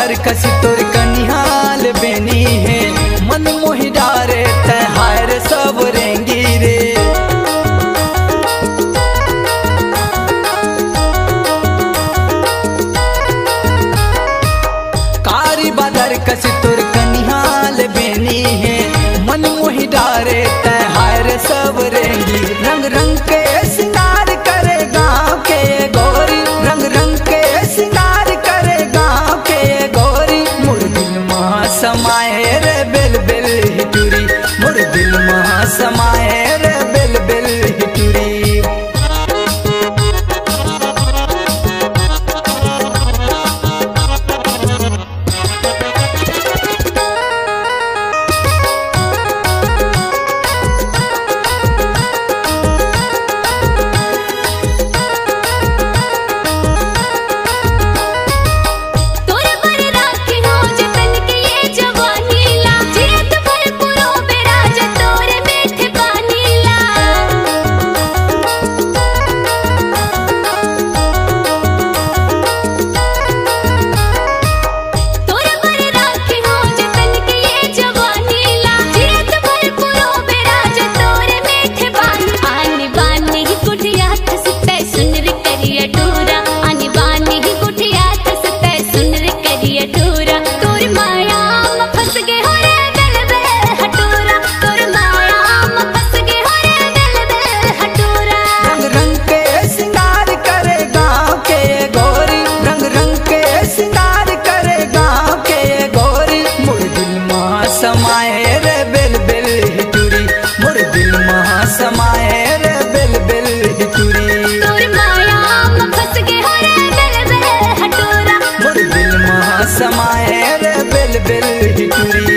बादर कसी तोर कनिहाल बेनी है मन मोहि डारे तहार सब रेंगी रे। कारी बादर कसी तोर कनिहाल बेनी है मन मोहि डारे तहार सब रेंगी। रंग रंग के सिंगार करे गाँव के गोरी, रंग रंग के सिंगार करे गाँव के गोरी। मोर दिल महा समाए रे बेल बेल हिटूरी, मोर दिल महा समाए रे बेल बेल हिटूरी। समाए रे बेल बेल हिटूरी, मोर दिल महा समाए रे बेल बेल हिटूरी। तोर माया में फंस गे हो रे बेल बेल हटूरा, मोर दिल महा समाए रे बेल बेल हिटूरी।